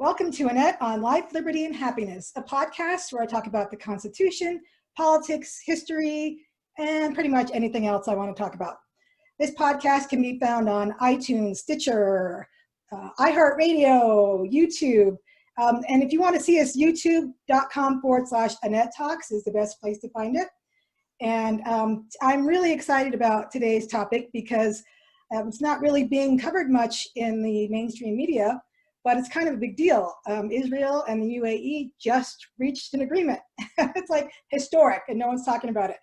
Welcome to Annette on Life, Liberty, and Happiness, a podcast where I talk about the Constitution, politics, history, and pretty much anything else I want to talk about. This podcast can be found on iTunes, Stitcher, iHeartRadio, YouTube. And if you want to see us, youtube.com/Annette Talks is the best place to find it. And I'm really excited about today's topic because it's not really being covered much in the mainstream media, but it's kind of a big deal. Israel and the UAE just reached an agreement. It's like historic and no one's talking about it.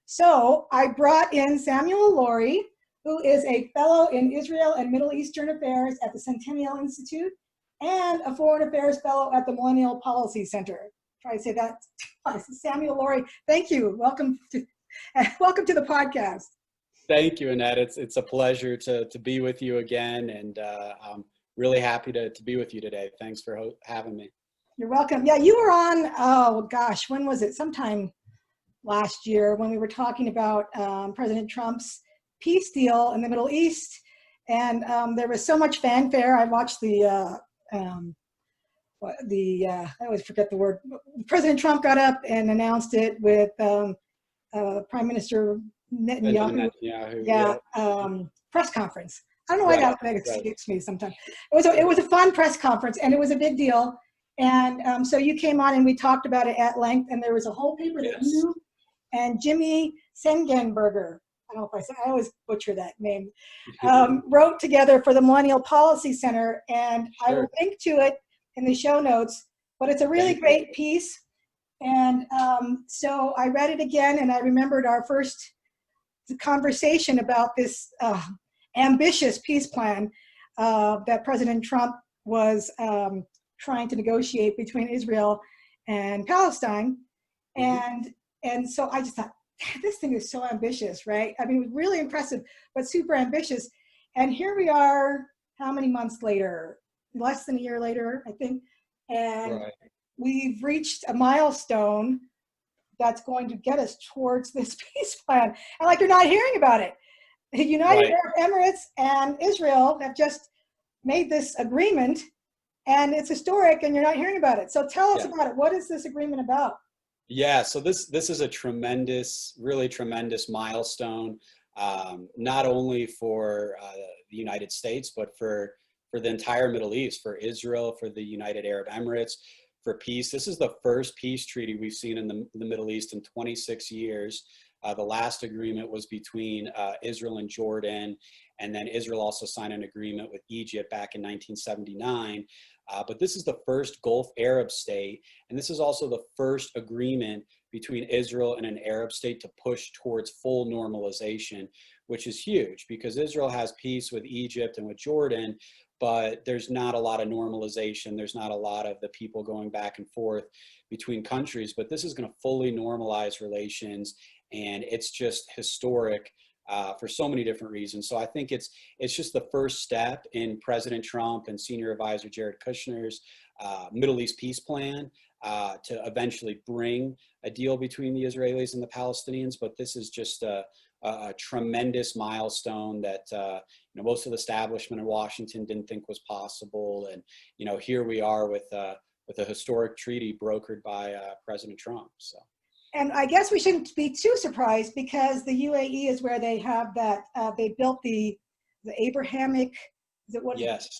So I brought in Samuel Lourie, who is a fellow in Israel and Middle Eastern Affairs at the Centennial Institute and a Foreign Affairs fellow at the Millennial Policy Center. Try to say that. Samuel Lourie, thank you. Welcome to the podcast. Thank you, Annette. It's a pleasure to be with you again, and I'm really happy to be with you today. Thanks for having me. You're welcome. Yeah, you were on, oh gosh, when was it? Sometime last year when we were talking about President Trump's peace deal in the Middle East, and there was so much fanfare. I watched I always forget the word. President Trump got up and announced it with Prime Minister Netanyahu. Press conference. I don't know why that escapes me sometimes. It was a fun press conference, and it was a big deal. And so you came on and we talked about it at length, and there was a whole paper that you and Jimmy Sengenberger, I always butcher that name, wrote together for the Millennial Policy Center, and I will link to it in the show notes, but it's a really great piece. And so I read it again, and I remembered our first conversation about this ambitious peace plan that President Trump was trying to negotiate between Israel and Palestine. And so I just thought, this thing is so ambitious, right? I mean, it was really impressive, but super ambitious. And here we are, how many months later? Less than a year later, I think. And we've reached a milestone that's going to get us towards this peace plan. And like, you're not hearing about it. The United Arab Emirates and Israel have just made this agreement, and it's historic, and you're not hearing about it. So tell us about it. What is this agreement about? Yeah, so this is a really tremendous milestone, not only for the United States, but for the entire Middle East, for Israel, for the United Arab Emirates, for peace. This is the first peace treaty we've seen in the Middle East in 26 years. The last agreement was between Israel and Jordan, and then Israel also signed an agreement with Egypt back in 1979. But this is the first Gulf Arab state, and this is also the first agreement between Israel and an Arab state to push towards full normalization, which is huge because Israel has peace with Egypt and with Jordan, but there's not a lot of normalization. There's not a lot of the people going back and forth between countries, but this is going to fully normalize relations, and it's just historic for so many different reasons. So I think it's just the first step in President Trump and Senior Advisor Jared Kushner's Middle East peace plan to eventually bring a deal between the Israelis and the Palestinians. But this is just a tremendous milestone that most of the establishment in Washington didn't think was possible, and here we are with a historic treaty brokered by President Trump. So. And I guess we shouldn't be too surprised because the UAE is where they have that, they built the Abrahamic,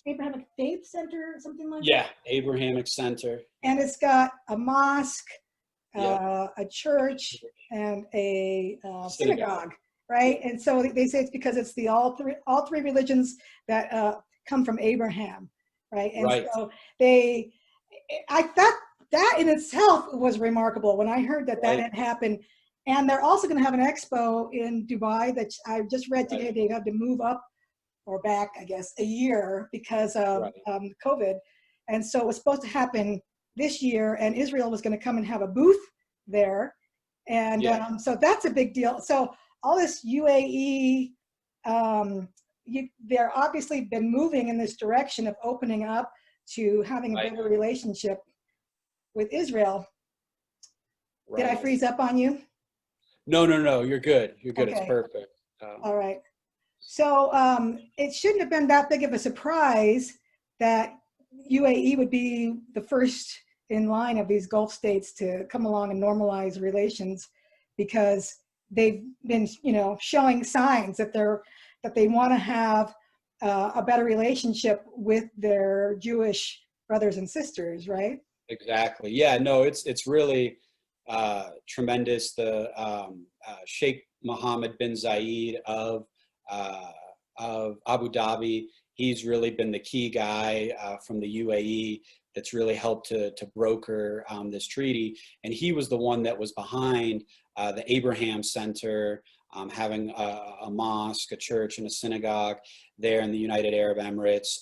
Abrahamic Faith Center or something like that? Yeah, Abrahamic Center. And it's got a mosque, a church, and a synagogue, right? And so they say it's because it's all three religions that come from Abraham, right? And so I thought that in itself was remarkable when I heard that had happened. And they're also going to have an expo in Dubai that I just read today. They have to move up or back, I guess, a year because of COVID. And so it was supposed to happen this year, and Israel was going to come and have a booth there. And so that's a big deal. So all this UAE, they're obviously been moving in this direction of opening up to having a better relationship with Israel. Did I freeze up on you? No, you're good. You're good. Okay. It's perfect. All right. So it shouldn't have been that big of a surprise that UAE would be the first in line of these Gulf states to come along and normalize relations, because they've been, showing signs that they want to have a better relationship with their Jewish brothers and sisters, right? Exactly. Yeah. No, it's really tremendous. The Sheikh Mohammed bin Zayed of Abu Dhabi, he's really been the key guy from the UAE that's really helped to broker this treaty. And he was the one that was behind the Abraham Center, having a mosque, a church, and a synagogue there in the United Arab Emirates.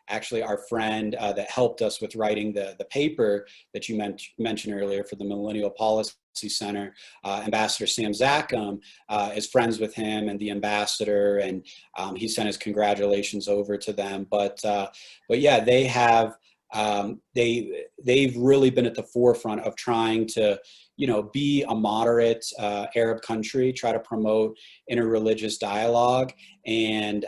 Actually, our friend that helped us with writing the paper that you mentioned earlier for the Millennial Policy Center, Ambassador Sam Zakkum, is friends with him and the ambassador, and he sent his congratulations over to them. But yeah, they have. They've really been at the forefront of trying to, be a moderate Arab country, try to promote interreligious dialogue, and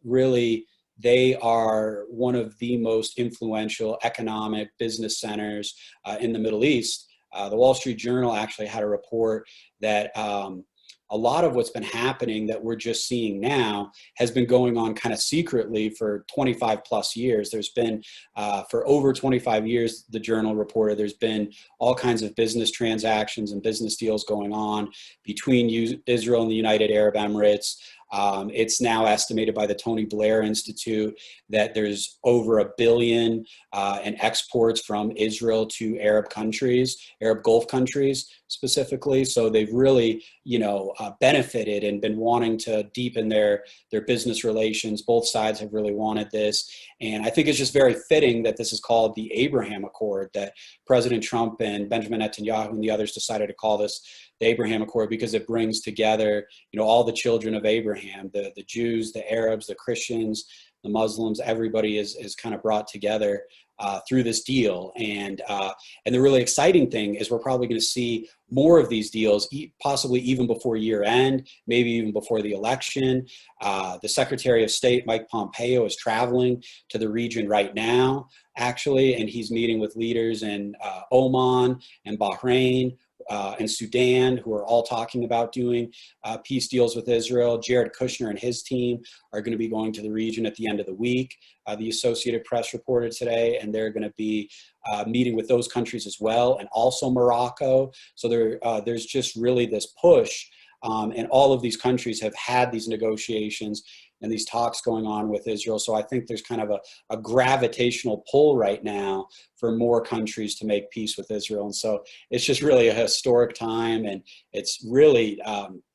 really they are one of the most influential economic business centers in the Middle East. The Wall Street Journal actually had a report that a lot of what's been happening that we're just seeing now has been going on kind of secretly for 25 plus years. There's been, for over 25 years, the Journal reported, there's been all kinds of business transactions and business deals going on between Israel and the United Arab Emirates. It's now estimated by the Tony Blair Institute that there's over $1 billion in exports from Israel to Arab countries, Arab Gulf countries specifically. So they've really, benefited and been wanting to deepen their business relations. Both sides have really wanted this. And I think it's just very fitting that this is called the Abraham Accord, that President Trump and Benjamin Netanyahu and the others decided to call this the Abraham Accord, because it brings together, all the children of Abraham, the Jews, the Arabs, the Christians, the Muslims. Everybody is kind of brought together through this deal. And the really exciting thing is we're probably going to see more of these deals, possibly even before year end, maybe even before the election. The Secretary of State, Mike Pompeo, is traveling to the region right now, actually, and he's meeting with leaders in Oman and Bahrain, and Sudan, who are all talking about doing peace deals with Israel. Jared Kushner and his team are going to be going to the region at the end of the week. The Associated Press reported today, and they're going to be meeting with those countries as well, and also Morocco. So there's just really this push, and all of these countries have had these negotiations and these talks going on with Israel. So I think there's kind of a gravitational pull right now for more countries to make peace with Israel. And so it's just really a historic time. And it's really,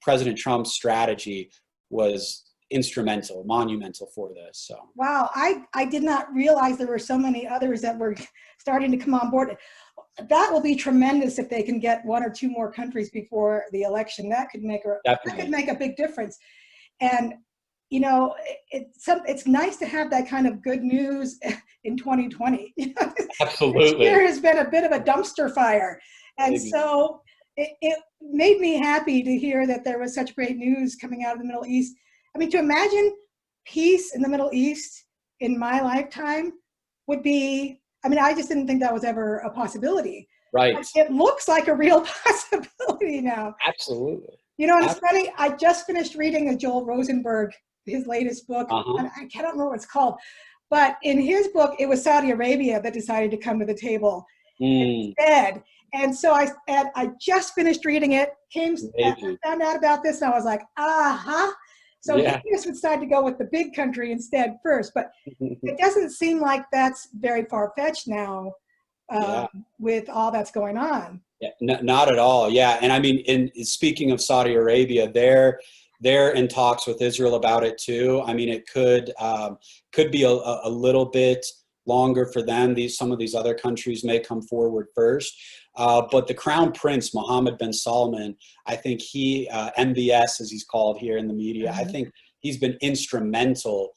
President Trump's strategy was instrumental, monumental for this. So wow, I did not realize there were so many others that were starting to come on board. That will be tremendous if they can get one or two more countries before the election. That could make a big difference. And it's nice to have that kind of good news in 2020. Absolutely. This year has been a bit of a dumpster fire. And so it made me happy to hear that there was such great news coming out of the Middle East. I mean, to imagine peace in the Middle East in my lifetime would be, I just didn't think that was ever a possibility. Right. But it looks like a real possibility now. Absolutely. And it's funny, I just finished reading Joel Rosenberg, his latest book. I can't remember what it's called, but in his book, it was Saudi Arabia that decided to come to the table instead. And so I just finished reading it, found out about this, and I was like, So he just decided to go with the big country instead first, but it doesn't seem like that's very far-fetched now with all that's going on. Yeah, not at all. Yeah, and in speaking of Saudi Arabia, they're in talks with Israel about it too. It could be a little bit longer for them. Some of these other countries may come forward first. But the Crown Prince, Mohammed bin Salman, I think he, MBS as he's called here in the media, I think he's been instrumental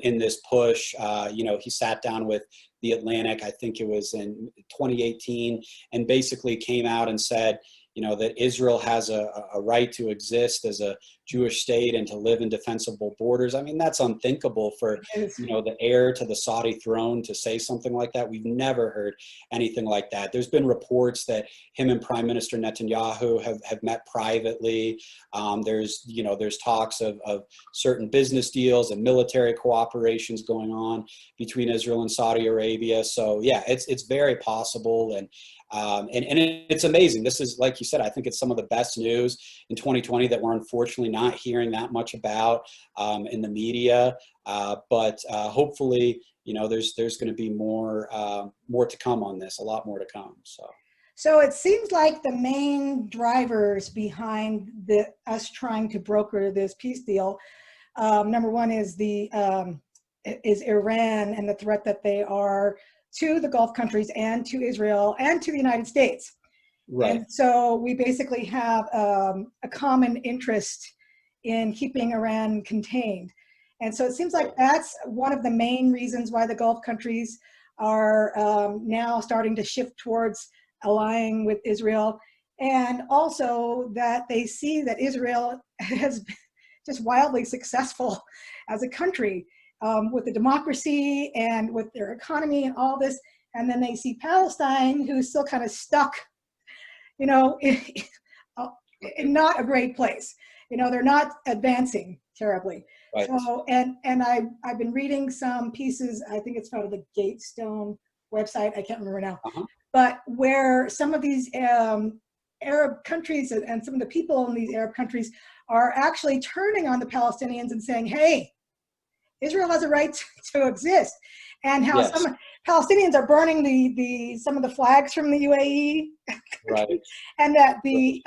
in this push. He sat down with The Atlantic, I think it was in 2018, and basically came out and said, you know, that Israel has a right to exist as a Jewish state and to live in defensible borders. I mean, that's unthinkable for, you know, the heir to the Saudi throne to say something like that. We've never heard anything like that. There's been reports that him and Prime Minister Netanyahu have met privately. There's talks of certain business deals and military cooperations going on between Israel and Saudi Arabia. So yeah, it's very possible, and it's amazing. This is, like you said, I think it's some of the best news in 2020 that we're unfortunately not hearing that much about in the media. But hopefully, you know, there's going to be more to come on this, a lot more to come. So it seems like the main drivers behind us trying to broker this peace deal, number one is is Iran and the threat that they are to the Gulf countries and to Israel and to the United States. Right. And so we basically have a common interest in keeping Iran contained. And so it seems like that's one of the main reasons why the Gulf countries are now starting to shift towards allying with Israel. And also that they see that Israel has been just wildly successful as a country with the democracy and with their economy and all this. And then they see Palestine, who's still kind of stuck, you know, in not a great place. You know, they're not advancing terribly. Right. So, and I've been reading some pieces, I think it's from the Gatestone website, I can't remember now, but where some of these Arab countries and some of the people in these Arab countries are actually turning on the Palestinians and saying, hey, Israel has a right to exist. And how some Palestinians are burning some of the flags from the UAE. Right. And that the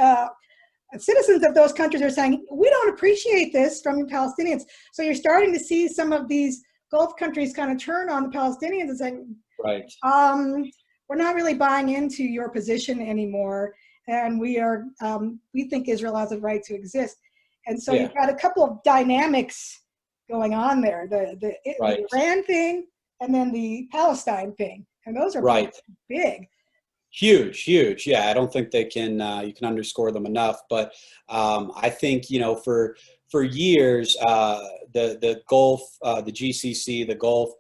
citizens of those countries are saying, we don't appreciate this from the Palestinians. So you're starting to see some of these Gulf countries kind of turn on the Palestinians and saying, right, we're not really buying into your position anymore. And we think Israel has a right to exist. And so you've got a couple of dynamics going on there, the Iran thing and then the Palestine thing. And those are big. Huge. Yeah, I don't think they can, you can underscore them enough. But I think, you know, for years, the Gulf, the GCC, the Gulf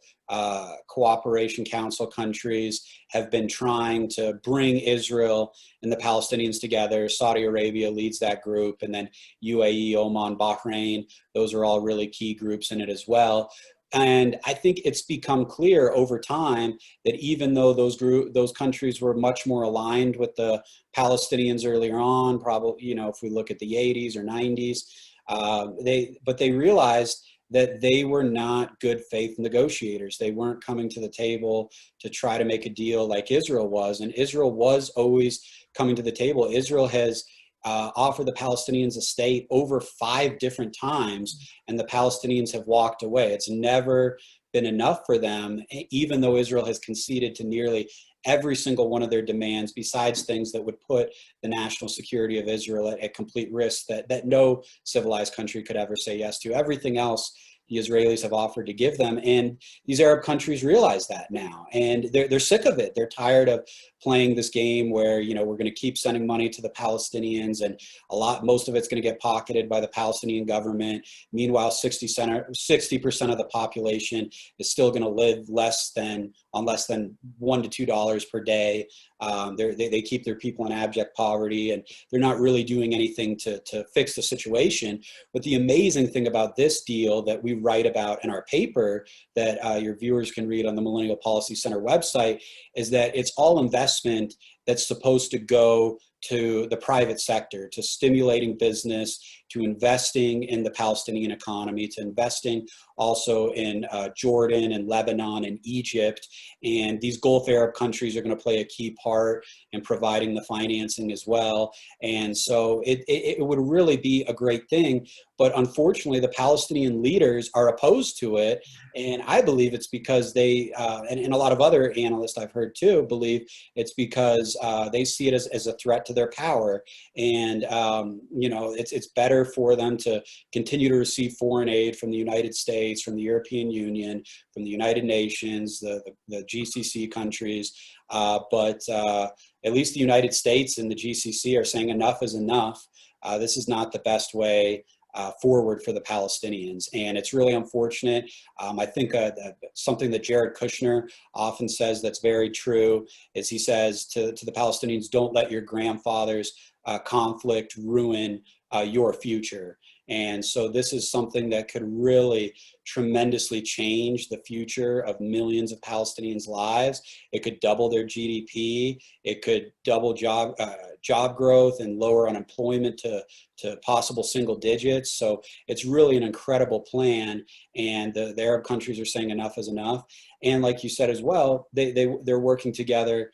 Cooperation Council countries have been trying to bring Israel and the Palestinians together. Saudi Arabia leads that group, and then UAE, Oman, Bahrain, those are all really key groups in it as well. And I think it's become clear over time that even though those countries were much more aligned with the Palestinians earlier on, probably, you know, if we look at the 80s or 90s, they realized that they were not good faith negotiators. They weren't coming to the table to try to make a deal like Israel was. And Israel was always coming to the table. Israel has offered the Palestinians a state over 5 different times, and the Palestinians have walked away. It's never been enough for them, even though Israel has conceded to nearly every single one of their demands, besides things that would put the national security of Israel at complete risk that no civilized country could ever say yes to. Everything else the Israelis have offered to give them. And these Arab countries realize that now, and they're sick of it. They're tired of playing this game where, you know, we're going to keep sending money to the Palestinians, and most of it's going to get pocketed by the Palestinian government. Meanwhile, 60% of the population is still going to live on less than $1 to $2 per day. They keep their people in abject poverty, and they're not really doing anything to fix the situation. But the amazing thing about this deal that we write about in our paper that your viewers can read on the Millennial Policy Center website is that it's all investment that's supposed to go to the private sector, to stimulating business, to investing in the Palestinian economy, to investing also in Jordan and Lebanon and Egypt. And these Gulf Arab countries are going to play a key part in providing the financing as well. And so it would really be a great thing. But unfortunately, the Palestinian leaders are opposed to it. And I believe it's because they, and a lot of other analysts I've heard too, believe it's because they see it as a threat to their power. And, you know, it's better better for them to continue to receive foreign aid from the United States, from the European Union, from the United Nations, the GCC countries. But at least the United States and the GCC are saying enough is enough. This is not the best way forward for the Palestinians. And it's really unfortunate. I think something that Jared Kushner often says that's very true is he says to the Palestinians, don't let your grandfather's conflict ruin your future. And so this is something that could really tremendously change the future of millions of Palestinians' lives. It could double their GDP. It could double job growth and lower unemployment to possible single digits. So it's really an incredible plan. And the Arab countries are saying enough is enough. And like you said as well, they're working together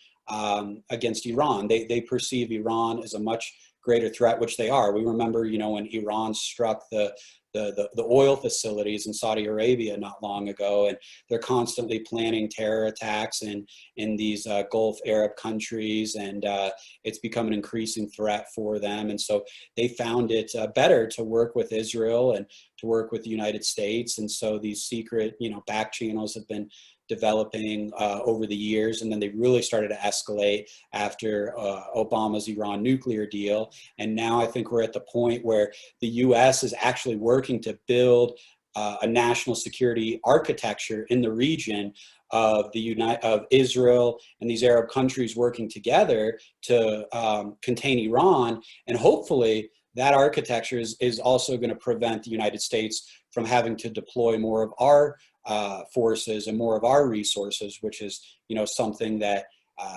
against Iran. They perceive Iran as a much greater threat, which they are. We remember, when Iran struck the oil facilities in Saudi Arabia not long ago, and they're constantly planning terror attacks in these Gulf Arab countries, and it's become an increasing threat for them. And so they found it better to work with Israel and to work with the United States. And so these secret, back channels have been developing over the years, and then they really started to escalate after Obama's Iran nuclear deal. And now I think we're at the point where the U.S. is actually working to build a national security architecture in the region of Israel and these Arab countries working together to contain Iran. And hopefully that architecture is also going to prevent the United States from having to deploy more of our forces and more of our resources, which is, something that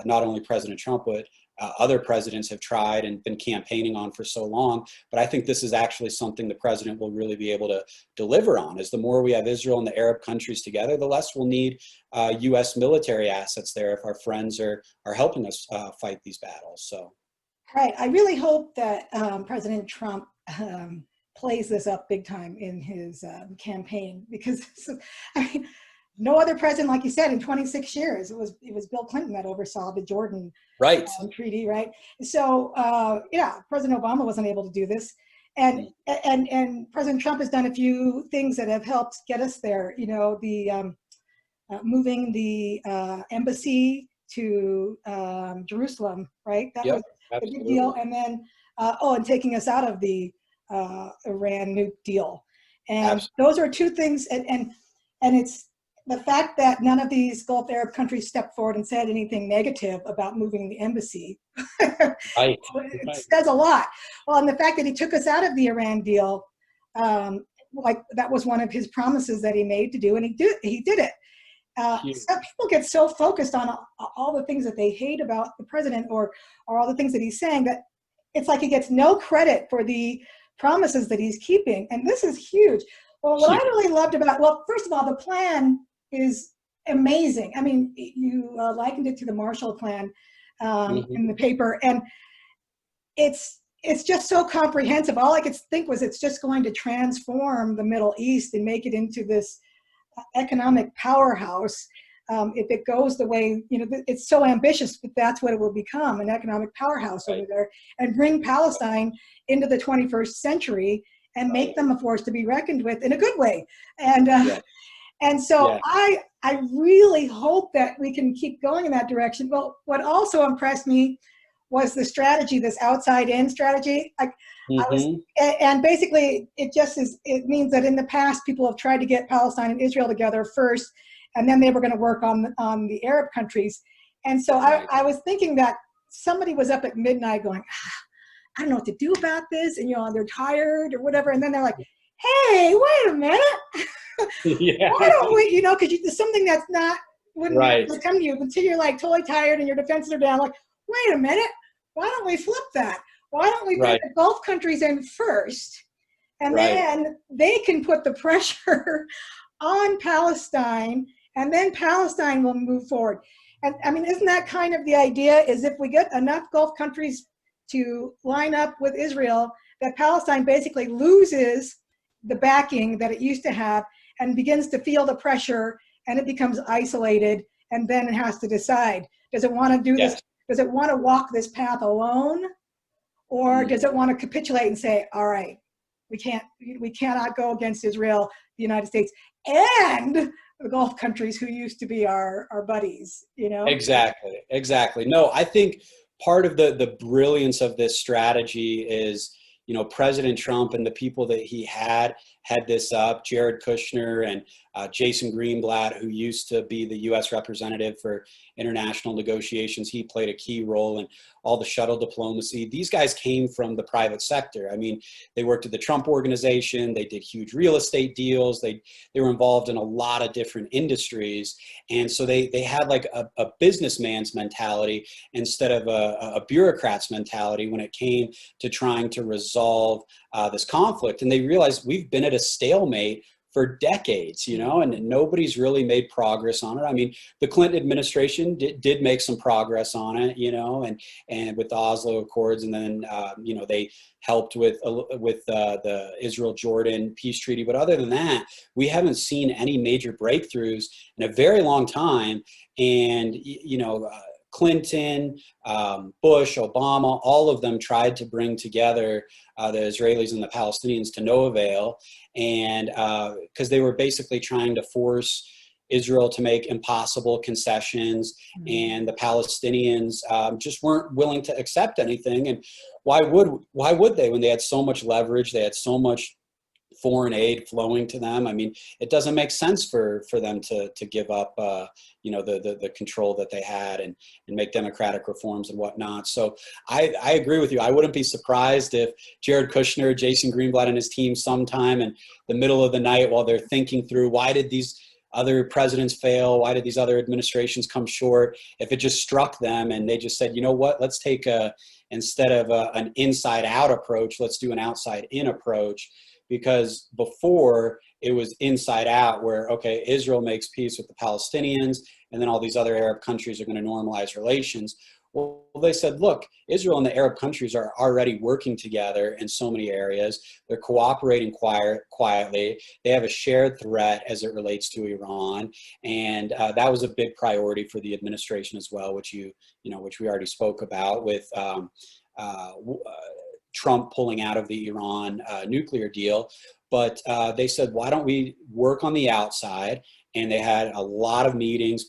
not only President Trump, but other presidents have tried and been campaigning on for so long. But I think this is actually something the president will really be able to deliver on, is the more we have Israel and the Arab countries together, the less we'll need U.S. military assets there if our friends are helping us fight these battles. So, right. I really hope that President Trump plays this up big time in his campaign, because no other president, like you said, in 26 years, it was Bill Clinton that oversaw the Jordan treaty, right? So President Obama wasn't able to do this, and President Trump has done a few things that have helped get us there. The moving the embassy to Jerusalem, right? That was a big deal, and then and taking us out of the Iran nuke deal. And those are two things, and it's the fact that none of these Gulf Arab countries stepped forward and said anything negative about moving the embassy. It says a lot. Well, and the fact that he took us out of the Iran deal, like that was one of his promises that he made to do, and he did it. So people get so focused on all the things that they hate about the president or all the things that he's saying, that it's like he gets no credit for the promises that he's keeping. And this is huge. Well, what I really loved first of all, the plan is amazing. I mean, you likened it to the Marshall Plan in the paper, and it's just so comprehensive. All I could think was it's just going to transform the Middle East and make it into this economic powerhouse. If it goes the way, it's so ambitious, but that's what it will become, an economic powerhouse over there, and bring Palestine into the 21st century and make them a force to be reckoned with in a good way. And so I really hope that we can keep going in that direction. Well, what also impressed me was the strategy, this outside-in strategy. And basically it means that in the past people have tried to get Palestine and Israel together first, and then they were going to work on the Arab countries. And so I was thinking that somebody was up at midnight going, I don't know what to do about this, and they're tired or whatever, and then they're like, hey, wait a minute. Why don't we, because there's something that's not, wouldn't come to you until you're like totally tired and your defenses are down, like, wait a minute, why don't we flip that? Why don't we put the Gulf countries in first, and then they can put the pressure on Palestine, and then Palestine will move forward. And I mean, isn't that kind of the idea, is if we get enough Gulf countries to line up with Israel, that Palestine basically loses the backing that it used to have and begins to feel the pressure, and it becomes isolated, and then it has to decide, does it want to do this? Does it want to walk this path alone? Or does it want to capitulate and say, all right, we cannot go against Israel, the United States, and the Gulf countries who used to be our buddies, you know? Exactly. No, I think part of the brilliance of this strategy is, you know, President Trump and the people that he had this up, Jared Kushner and Jason Greenblatt, who used to be the U.S. representative for international negotiations. He played a key role in all the shuttle diplomacy. These guys came from the private sector. I mean, they worked at the Trump Organization. They did huge real estate deals. They were involved in a lot of different industries. And so they had like a businessman's mentality instead of a bureaucrat's mentality when it came to trying to resolve this conflict. And they realized we've been at a stalemate for decades, you know, and nobody's really made progress on it. I mean, the Clinton administration did make some progress on it, you know, and with the Oslo Accords, and then, you know, they helped with the Israel-Jordan peace treaty. But other than that, we haven't seen any major breakthroughs in a very long time. And, you know, Clinton, Bush, Obama, all of them tried to bring together the Israelis and the Palestinians to no avail. And because they were basically trying to force Israel to make impossible concessions, and the Palestinians just weren't willing to accept anything. And why would they when they had so much leverage, they had so much foreign aid flowing to them? I mean, it doesn't make sense for them to give up, you know, the control that they had and make democratic reforms and whatnot. So I agree with you. I wouldn't be surprised if Jared Kushner, Jason Greenblatt and his team sometime in the middle of the night, while they're thinking through why did these other presidents fail, why did these other administrations come short, if it just struck them and they just said, you know what, let's take instead of an inside out approach, let's do an outside in approach. Because before it was inside out, where, okay, Israel makes peace with the Palestinians, and then all these other Arab countries are going to normalize relations. Well, they said, look, Israel and the Arab countries are already working together in so many areas. They're cooperating quietly. They have a shared threat as it relates to Iran. And that was a big priority for the administration as well, which which we already spoke about with Trump pulling out of the Iran nuclear deal. But they said, why don't we work on the outside? And they had a lot of meetings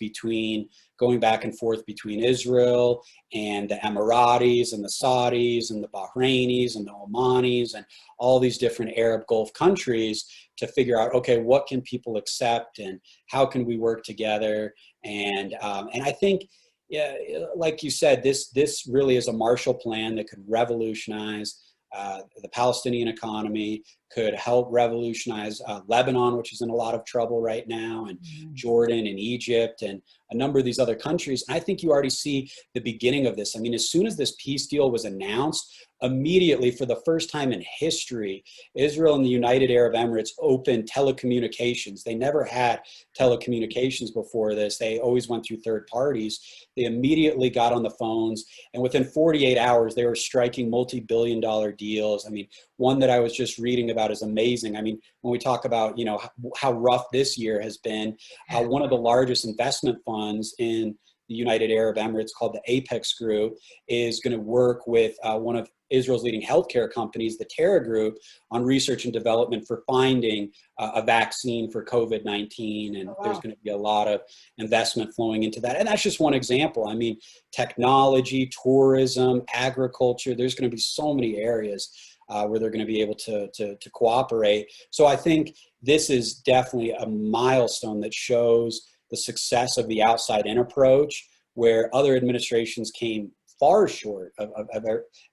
going back and forth between Israel and the Emiratis and the Saudis and the Bahrainis and the Omanis and all these different Arab Gulf countries to figure out, okay, what can people accept and how can we work together? And I think, yeah, like you said, this really is a Marshall Plan that could revolutionize the Palestinian economy, could help revolutionize Lebanon, which is in a lot of trouble right now, and Jordan and Egypt and a number of these other countries. And I think you already see the beginning of this. I mean, as soon as this peace deal was announced, immediately, for the first time in history, Israel and the United Arab Emirates opened telecommunications. They never had telecommunications before this. They always went through third parties. They immediately got on the phones, and within 48 hours, they were striking multi-billion-dollar deals. I mean, one that I was just reading about is amazing. I mean, when we talk about, you know, how rough this year has been, one of the largest investment funds in the United Arab Emirates, called the Apex Group, is going to work with one of Israel's leading healthcare companies, the Terra Group, on research and development for finding a vaccine for COVID-19. And there's going to be a lot of investment flowing into that. And that's just one example. I mean, technology, tourism, agriculture, there's going to be so many areas where they're going to be able to cooperate. So I think this is definitely a milestone that shows the success of the outside-in approach, where other administrations came far short of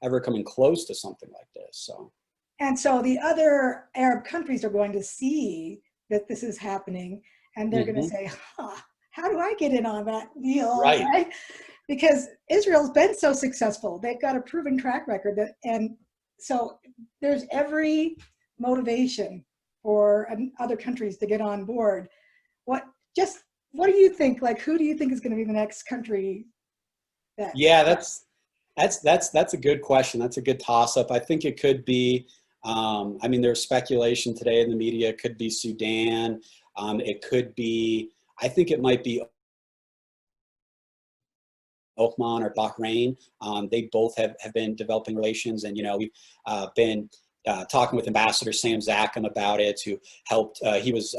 ever coming close to something like this. So, and so the other Arab countries are going to see that this is happening, and they're going to say, how do I get in on that deal? Right? Because Israel's been so successful. They've got a proven track record, and so there's every motivation for other countries to get on board. What do you think? Like, who do you think is going to be the next country? Yeah, that's a good question. That's a good toss-up. I think it could be, I mean, there's speculation today in the media. It could be Sudan. It could be, I think it might be Oman or Bahrain. They both have been developing relations, and, you know, we've been talking with Ambassador Sam Zakhem about it, who helped, he was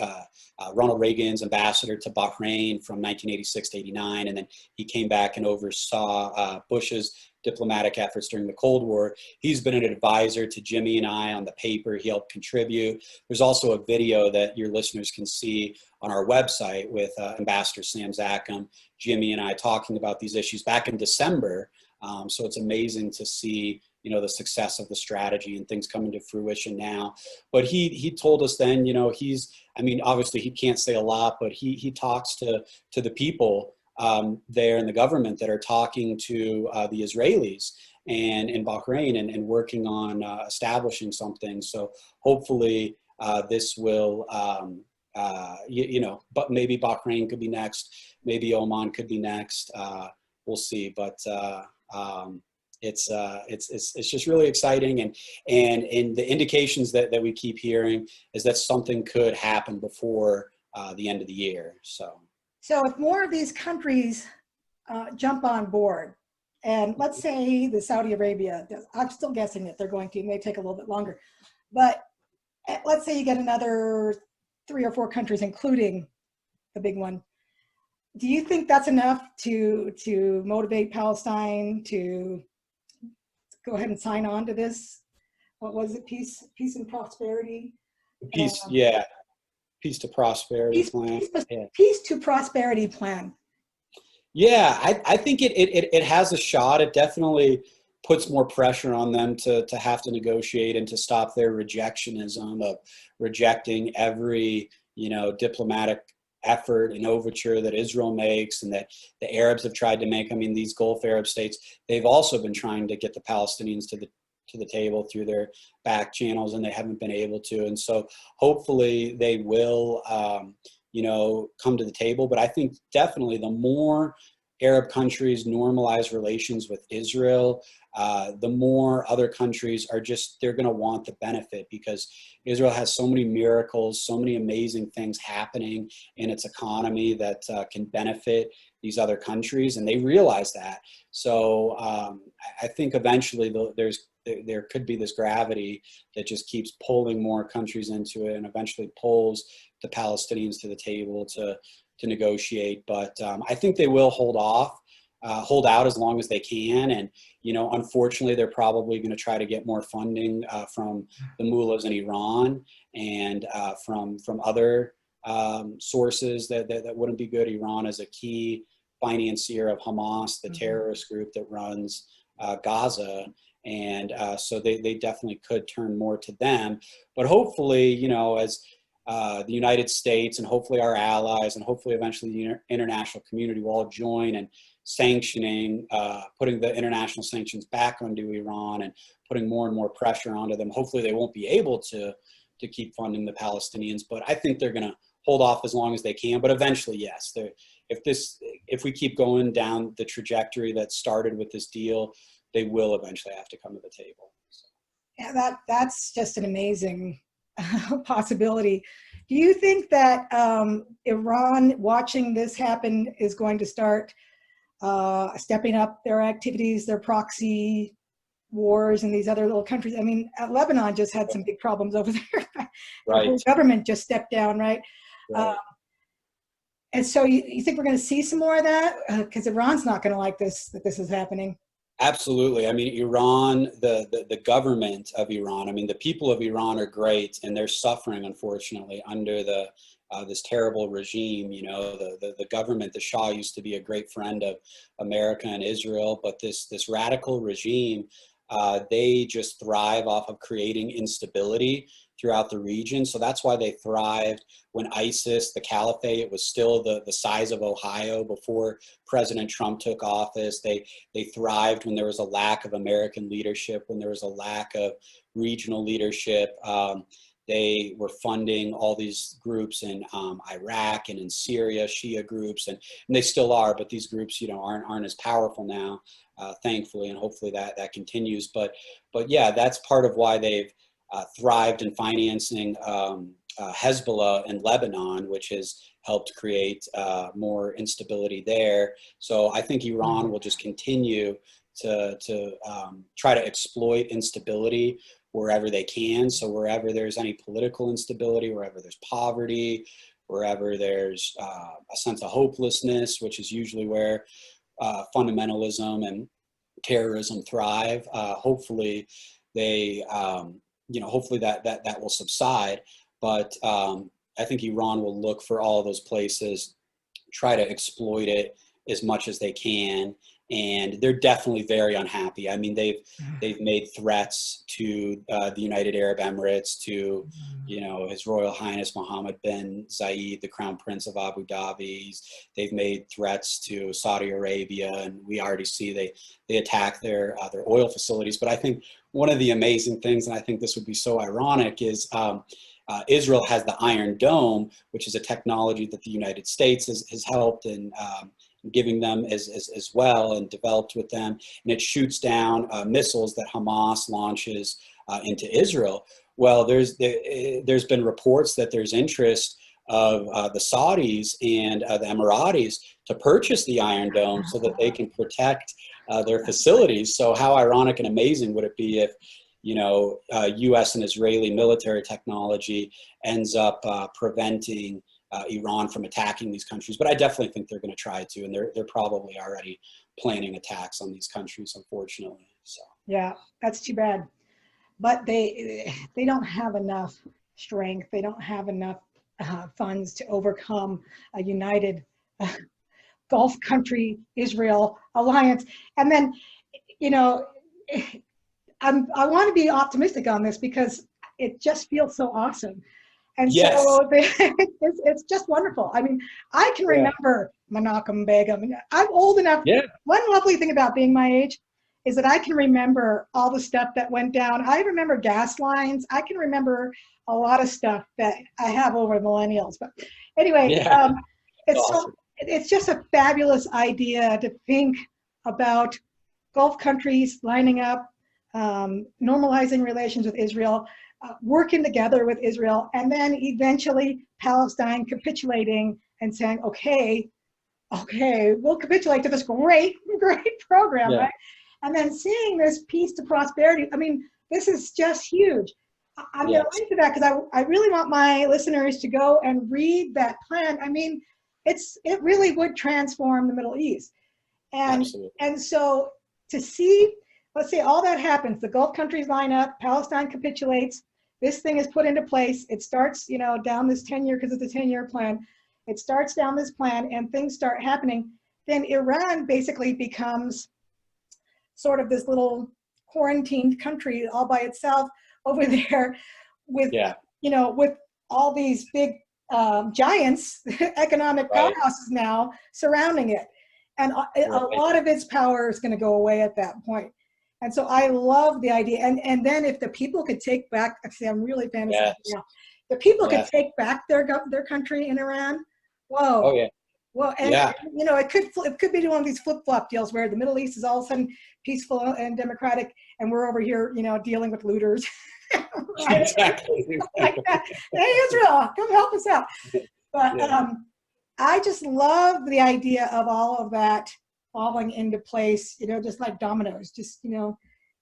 Ronald Reagan's ambassador to Bahrain from 1986 to 89, and then he came back and oversaw Bush's diplomatic efforts during the Cold War. He's been an advisor to Jimmy and I on the paper. He helped contribute. There's also a video that your listeners can see on our website with Ambassador Sam Zakhem, Jimmy and I talking about these issues back in December. So it's amazing to see, you know, the success of the strategy and things coming to fruition now. But he told us then, you know, I mean, obviously he can't say a lot, but he talks to the people there in the government that are talking to the Israelis and in Bahrain and working on establishing something. So hopefully this will, you know, but maybe Bahrain could be next, maybe Oman could be next. We'll see, but it's just really exciting, and the indications that we keep hearing is that something could happen before the end of the year. So if more of these countries jump on board, and let's say the Saudi Arabia, I'm still guessing that they're going to, it may take a little bit longer, but let's say you get another 3 or 4 countries, including the big one. Do you think that's enough to motivate Palestine to go ahead and sign on to this? What was it? Peace and prosperity? Peace, yeah. Peace to prosperity plan. Peace to prosperity plan. Yeah, I think it has a shot. It definitely puts more pressure on them to have to negotiate and to stop their rejectionism of rejecting every, you know, diplomatic effort and overture that Israel makes and that the Arabs have tried to make. I mean, these Gulf Arab states, they've also been trying to get the Palestinians to the table through their back channels, and they haven't been able to. And so hopefully they will, you know, come to the table. But I think definitely the more Arab countries normalize relations with Israel, the more other countries are they're going to want the benefit, because Israel has so many miracles, so many amazing things happening in its economy that can benefit these other countries, and they realize that. So I think eventually there could be this gravity that just keeps pulling more countries into it, and eventually pulls the Palestinians to the table to negotiate. But I think they will hold out as long as they can. And, you know, unfortunately, they're probably going to try to get more funding from the mullahs in Iran and from other sources that wouldn't be good. Iran is a key financier of Hamas, the terrorist group that runs Gaza. And so they definitely could turn more to them. But hopefully, you know, as the United States and hopefully our allies and hopefully eventually the international community will all join and sanctioning, putting the international sanctions back onto Iran and putting more and more pressure onto them. Hopefully they won't be able to keep funding the Palestinians, but I think they're going to hold off as long as they can. But eventually, yes, if we keep going down the trajectory that started with this deal, they will eventually have to come to the table. So. Yeah, that's just an amazing possibility. Do you think that Iran, watching this happen, is going to start stepping up their activities, their proxy wars in these other little countries? I mean, Lebanon just had some big problems over there. Right. The government just stepped down, right? Right. And so you think we're going to see some more of that? Because Iran's not going to like this, that this is happening. Absolutely. I mean, Iran, the government of Iran, I mean, the people of Iran are great, and they're suffering, unfortunately, under this terrible regime. You know, the government, the Shah, used to be a great friend of America and Israel, but this radical regime, they just thrive off of creating instability throughout the region. So that's why they thrived when ISIS, the caliphate, was still the size of Ohio before President Trump took office. They thrived when there was a lack of American leadership, when there was a lack of regional leadership. They were funding all these groups in Iraq and in Syria, Shia groups, and they still are, but these groups, you know, aren't as powerful now, thankfully, and hopefully that continues. But yeah, that's part of why they've thrived in financing Hezbollah in Lebanon, which has helped create more instability there. So I think Iran will just continue to try to exploit instability wherever they can. So wherever there's any political instability, wherever there's poverty, wherever there's a sense of hopelessness, which is usually where fundamentalism and terrorism thrive. Hopefully they, hopefully that will subside. But I think Iran will look for all of those places, try to exploit it as much as they can. And they're definitely very unhappy. I mean, they've made threats to the United Arab Emirates, to, His Royal Highness Mohammed bin Zayed, the Crown Prince of Abu Dhabi. They've made threats to Saudi Arabia, and we already see they attack their oil facilities. But I think one of the amazing things, and I think this would be so ironic, is Israel has the Iron Dome, which is a technology that the United States has helped in giving them as well, and developed with them. And it shoots down missiles that Hamas launches into Israel. Well, there's been reports that there's interest of the Saudis and the Emiratis to purchase the Iron Dome so that they can protect their facilities. So how ironic and amazing would it be if U.S. and Israeli military technology ends up preventing Iran from attacking these countries? But I definitely think they're going to try to, and they're probably already planning attacks on these countries, unfortunately. So yeah, that's too bad. But they don't have enough strength. They don't have enough funds to overcome a united Gulf country Israel alliance. And then, I want to be optimistic on this because it just feels so awesome. And yes. So it's just wonderful. I mean, I can remember Menachem Begum. I'm old enough. Yeah. One lovely thing about being my age is that I can remember all the stuff that went down. I remember gas lines. I can remember a lot of stuff that I have over millennials. But anyway, it's awesome. It's just a fabulous idea to think about Gulf countries lining up, normalizing relations with Israel, working together with Israel, and then eventually Palestine capitulating and saying, okay, we'll capitulate to this great program, right? And then seeing this peace to prosperity. I mean, this is just huge. I'm going to link to that because I really want my listeners to go and read that plan. I mean, it really would transform the Middle East. And so to see, let's say all that happens, the Gulf countries line up, Palestine capitulates, this thing is put into place, it starts, down this 10-year, because it's a 10-year plan, it starts down this plan and things start happening, then Iran basically becomes sort of this little quarantined country all by itself over there with, with all these big giants, economic powerhouses now surrounding it. And a lot of its power is going to go away at that point. And so I love the idea. And then if the people could take back, actually I'm really fantasizing now, the people could take back their country in Iran. Whoa. Oh, yeah. Well, and it could be one of these flip-flop deals where the Middle East is all of a sudden peaceful and democratic, and we're over here, dealing with looters. Exactly. Like that. Hey, Israel, come help us out. But I just love the idea of all of that falling into place, just like dominoes, just,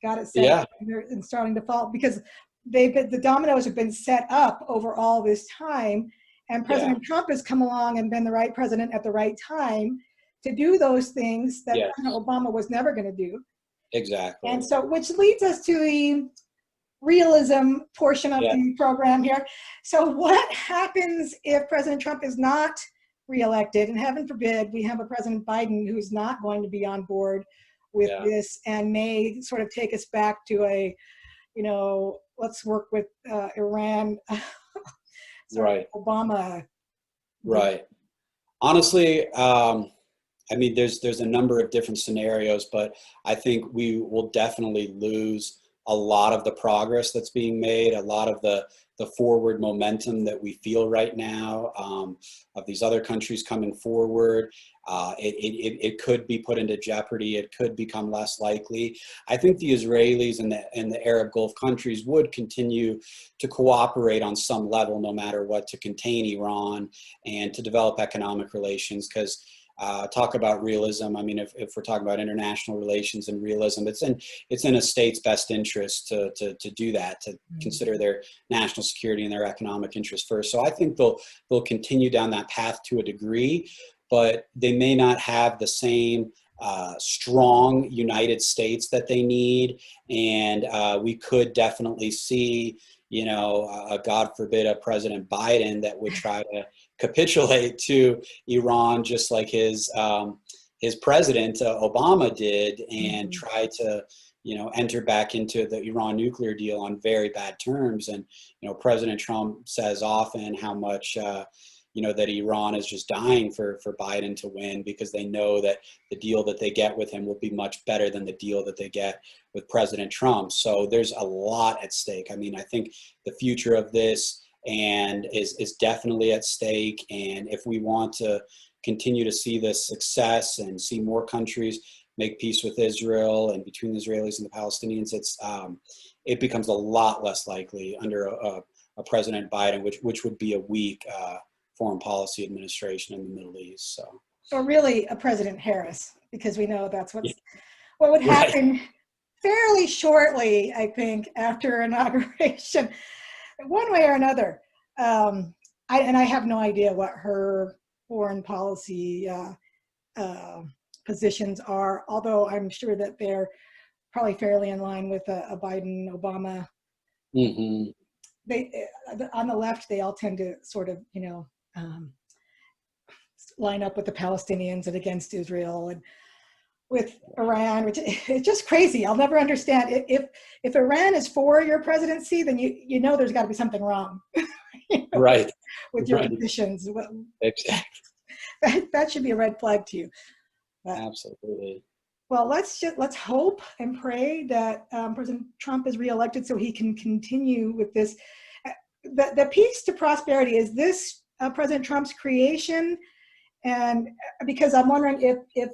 got it set and starting to fall, because the dominoes have been set up over all this time. And President Trump has come along and been the right president at the right time to do those things that President Obama was never going to do. Exactly. And so, which leads us to the realism portion of the program here. So what happens if President Trump is not reelected, and heaven forbid we have a President Biden who's not going to be on board with this and may sort of take us back to a, let's work with Iran. Obama. Right. Honestly, I mean, there's a number of different scenarios, but I think we will definitely lose a lot of the progress that's being made, a lot of the forward momentum that we feel right now of these other countries coming forward. It could be put into jeopardy. It could become less likely. I think the Israelis and the Arab Gulf countries would continue to cooperate on some level, no matter what, to contain Iran and to develop economic relations, because talk about realism. I mean, if we're talking about international relations and realism, it's in a state's best interest to do that, to consider their national security and their economic interests first. So I think they'll continue down that path to a degree, but they may not have the same strong United States that they need. And we could definitely see, God forbid, a President Biden that would try to capitulate to Iran, just like his president Obama did, and try to enter back into the Iran nuclear deal on very bad terms. And President Trump says often how much that Iran is just dying for Biden to win, because they know that the deal that they get with him will be much better than the deal that they get with President Trump. So there's a lot at stake. I mean, I think the future of this is definitely at stake. And if we want to continue to see this success and see more countries make peace with Israel and between the Israelis and the Palestinians, it becomes a lot less likely under a President Biden, which would be a weak foreign policy administration in the Middle East. Or really a President Harris, because we know that's what would happen fairly shortly, I think, after inauguration, one way or another. I have no idea what her foreign policy positions are, although I'm sure that they're probably fairly in line with a Biden-Obama. They on the left, they all tend to sort of, line up with the Palestinians and against Israel, and with Iran, which is just crazy. I'll never understand. If Iran is for your presidency, then you know there's got to be something wrong. Right. With your positions. Exactly. That should be a red flag to you. Absolutely. Well, let's hope and pray that President Trump is reelected so he can continue with this. The peace to prosperity, is this President Trump's creation? And because I'm wondering if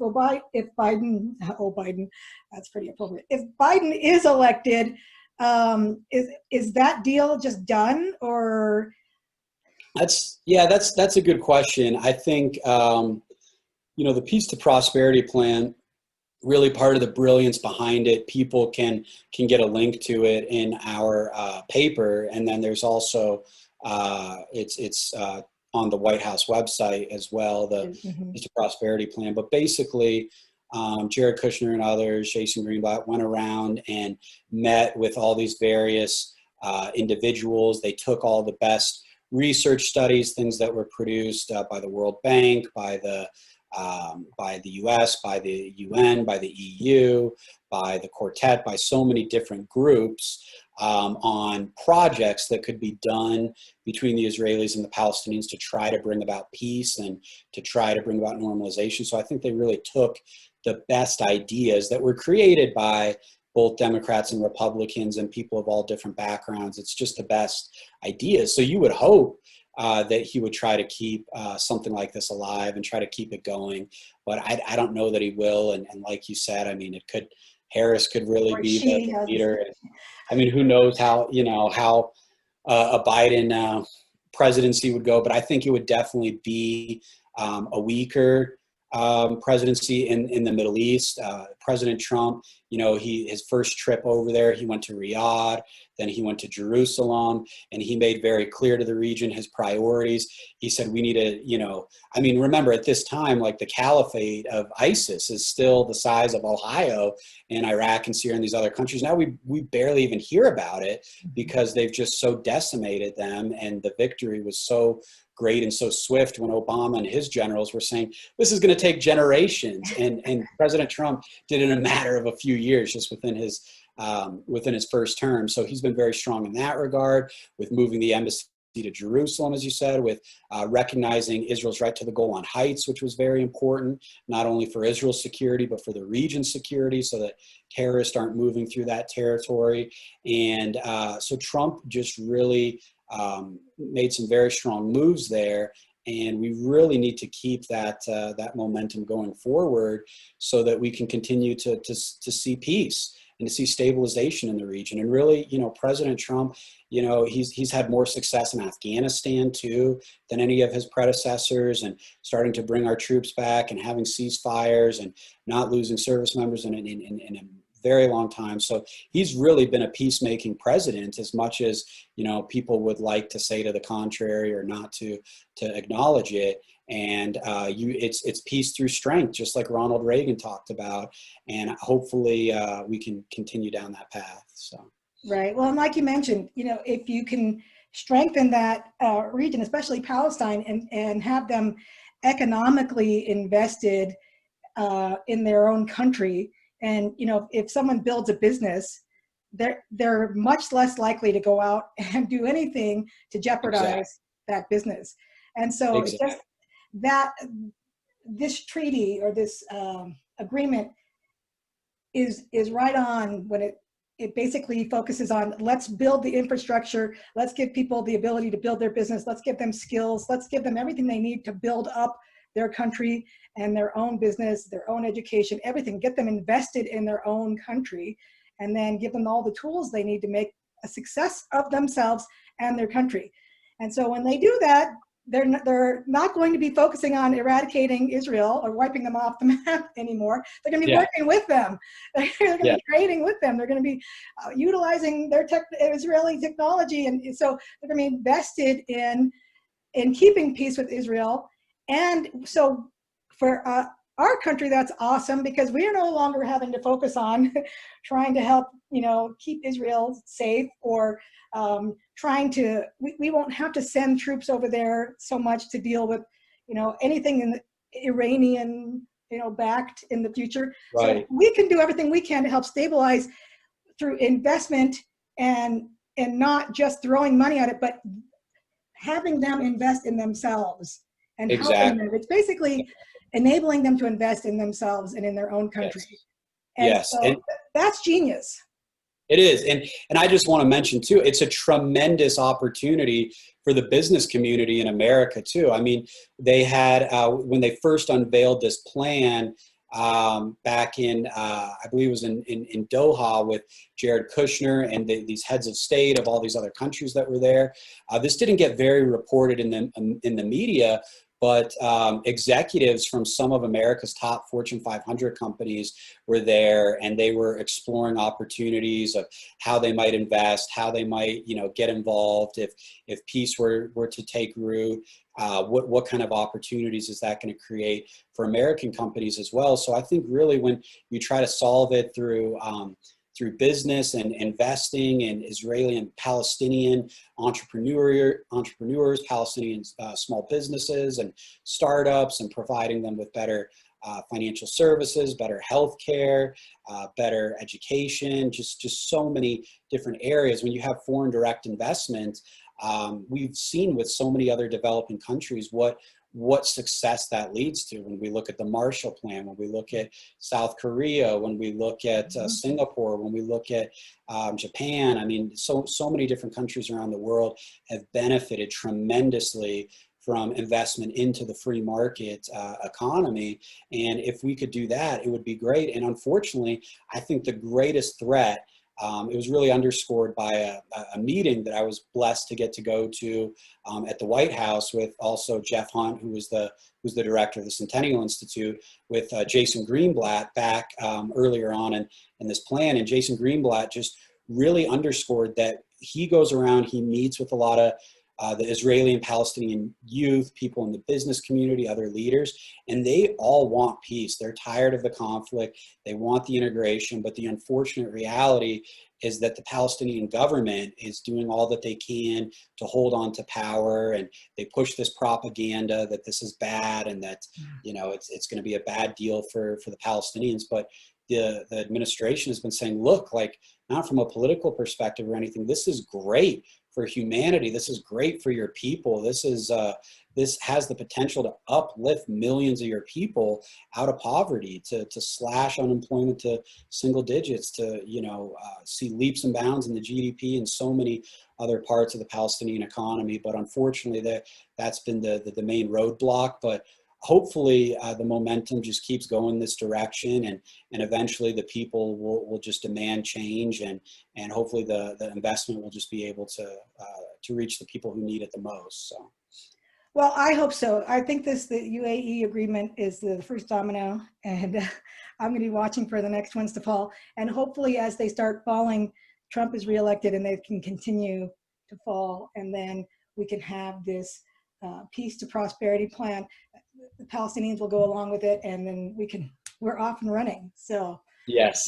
Biden, that's pretty appropriate. If Biden is elected, is that deal just done, or? That's a good question. I think the peace to prosperity plan, really part of the brilliance behind it, people can get a link to it in our paper, and then there's also it's on the White House website as well, the Peace to Prosperity Plan. But basically, Jared Kushner and others, Jason Greenblatt, went around and met with all these various individuals. They took all the best research studies, things that were produced by the World Bank, by the US, by the UN, by the EU, by the Quartet, by so many different groups on projects that could be done between the Israelis and the Palestinians to try to bring about peace and to try to bring about normalization. So I think they really took the best ideas that were created by both Democrats and Republicans and people of all different backgrounds. It's just the best ideas. So you would hope that he would try to keep something like this alive and try to keep it going. But I don't know that he will. And like you said, I mean, Harris could really be the leader. I mean, who knows how a Biden presidency would go, but I think it would definitely be a weaker presidency in the Middle East. President Trump, his first trip over there, he went to Riyadh, then he went to Jerusalem, and he made very clear to the region his priorities. He said, we need to, remember at this time, like the caliphate of ISIS is still the size of Ohio and Iraq and Syria and these other countries. Now we barely even hear about it because they've just so decimated them, and the victory was so great and so swift when Obama and his generals were saying, this is going to take generations. And President Trump did it in a matter of a few years, just within his first term. So he's been very strong in that regard, with moving the embassy to Jerusalem, as you said, with recognizing Israel's right to the Golan Heights, which was very important, not only for Israel's security, but for the region's security, so that terrorists aren't moving through that territory. And so Trump just really made some very strong moves there. And we really need to keep that momentum going forward so that we can continue to see peace and to see stabilization in the region. And really, President Trump, he's had more success in Afghanistan too than any of his predecessors, and starting to bring our troops back and having ceasefires and not losing service members in a very long time. So he's really been a peacemaking president, as much as people would like to say to the contrary or not to acknowledge it. And it's peace through strength, just like Ronald Reagan talked about. And hopefully we can continue down that path. So. Right. Well, and like you mentioned, if you can strengthen that region, especially Palestine, and have them economically invested in their own country, and if someone builds a business, they're much less likely to go out and do anything to jeopardize that business. And so it's just that this treaty or this agreement is right on when it basically focuses on, let's build the infrastructure, let's give people the ability to build their business, let's give them skills, let's give them everything they need to build up their country and their own business, their own education, everything, get them invested in their own country, and then give them all the tools they need to make a success of themselves and their country. And so when they do that, they're not going to be focusing on eradicating Israel or wiping them off the map anymore. They're going to be working with them. They're going to be trading with them. They're going to be utilizing their Israeli technology, and so they're going to be invested in keeping peace with Israel. And so for our country, that's awesome, because we are no longer having to focus on trying to help, keep Israel safe, or we won't have to send troops over there so much to deal with, anything in the Iranian, backed in the future. Right. So we can do everything we can to help stabilize through investment, and not just throwing money at it, but having them invest in themselves and helping them. It's basically enabling them to invest in themselves and in their own country. Yes. So and that's genius. It is. And I just want to mention too, it's a tremendous opportunity for the business community in America too. I mean, they had, when they first unveiled this plan back in, I believe it was in Doha, with Jared Kushner and these heads of state of all these other countries that were there. This didn't get very reported in the media, but executives from some of America's top Fortune 500 companies were there, and they were exploring opportunities of how they might invest, how they might, get involved if peace were to take root. What kind of opportunities is that going to create for American companies as well? So I think really when you try to solve it through business and investing in Israeli and Palestinian entrepreneurs, Palestinian small businesses and startups, and providing them with better financial services, better healthcare, better education, just so many different areas. When you have foreign direct investment, we've seen with so many other developing countries what success that leads to. When we look at the Marshall Plan, when we look at South Korea, when we look at Singapore, when we look at Japan, I mean, so many different countries around the world have benefited tremendously from investment into the free market economy. And if we could do that, it would be great. And unfortunately, I think the greatest threat, it was really underscored by a meeting that I was blessed to get to go to at the White House with also Jeff Hunt, who's the director of the Centennial Institute, with Jason Greenblatt back earlier on in this plan. And Jason Greenblatt just really underscored that he goes around, he meets with a lot of the Israeli and Palestinian youth, people in the business community, other leaders, and they all want peace. They're tired of the conflict. They want the integration, but the unfortunate reality is that the Palestinian government is doing all that they can to hold on to power, and they push this propaganda that this is bad and that, it's going to be a bad deal for the Palestinians. But the administration has been saying, look, like, not from a political perspective or anything, this is great for humanity. This is great for your people. This has the potential to uplift millions of your people out of poverty, to slash unemployment to single digits, to see leaps and bounds in the GDP in so many other parts of the Palestinian economy. But unfortunately, that's been the main roadblock. But hopefully the momentum just keeps going this direction, and eventually the people will just demand change, and hopefully the investment will just be able to reach the people who need it the most. So. Well, I hope so. I think the UAE agreement is the first domino, and I'm going to be watching for the next ones to fall. And hopefully as they start falling, Trump is reelected and they can continue to fall, and then we can have this peace to prosperity plan. The Palestinians will go along with it, and then we're off and running. So yes,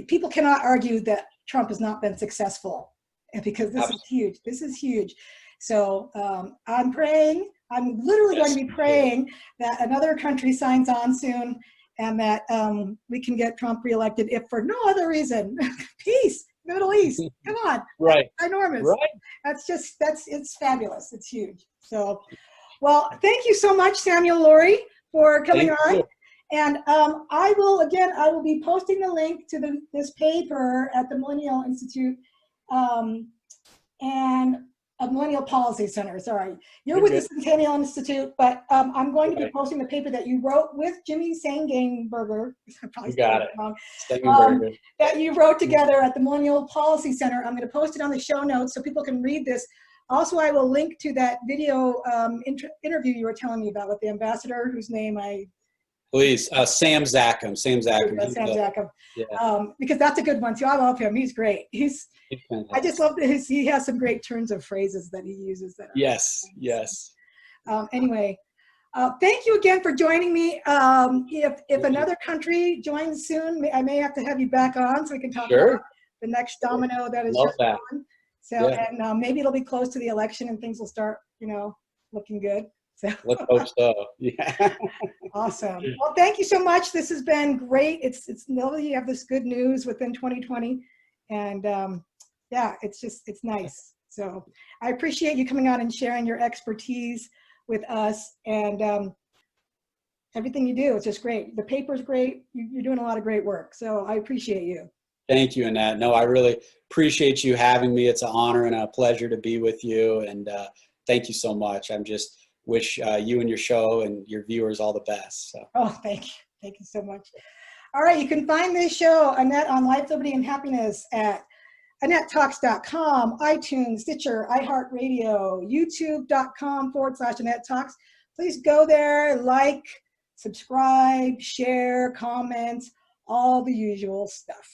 people cannot argue that Trump has not been successful, because this is huge. This is huge. So I'm praying, I'm literally going to be praying that another country signs on soon, and that we can get Trump reelected, if for no other reason. Peace, Middle East, come on. Right. That's enormous. Right. It's fabulous. It's huge. So, well, thank you so much, Samuel Lourie, for coming on. And I will be posting the link to this paper at the Millennial Institute and Millennial Policy Center. Sorry, you're with the Centennial Institute, but I'm going to be posting the paper that you wrote with Jimmy Sangenberger. You got it. Sangenberger. That you wrote together at the Millennial Policy Center. I'm going to post it on the show notes so people can read this. Also, I will link to that video interview you were telling me about with the ambassador, whose name Please, Sam Zackham. Sam Zackham. Sam Zackham. Yeah. Because that's a good one too. I love him. He's great. I just love that he has some great turns of phrases that he uses. Yes. Anyway, thank you again for joining me. If another country joins soon, I may have to have you back on so we can talk about the next domino that is just on. So, and maybe it'll be close to the election and things will start, looking good. So. Let's hope so. Yeah. Awesome. Well, thank you so much. This has been great. It's lovely you have this good news within 2020, and it's nice. So I appreciate you coming on and sharing your expertise with us, and everything you do. It's just great. The paper's great. You're doing a lot of great work. So I appreciate you. Thank you, Annette. No, I really appreciate you having me. It's an honor and a pleasure to be with you, and thank you so much. Wish you and your show and your viewers all the best. So. Oh, thank you. Thank you so much. All right, you can find this show, Annette on Life, Liberty, and Happiness at AnnetteTalks.com, iTunes, Stitcher, iHeartRadio, YouTube.com/Annette Talks. Please go there, like, subscribe, share, comment, all the usual stuff.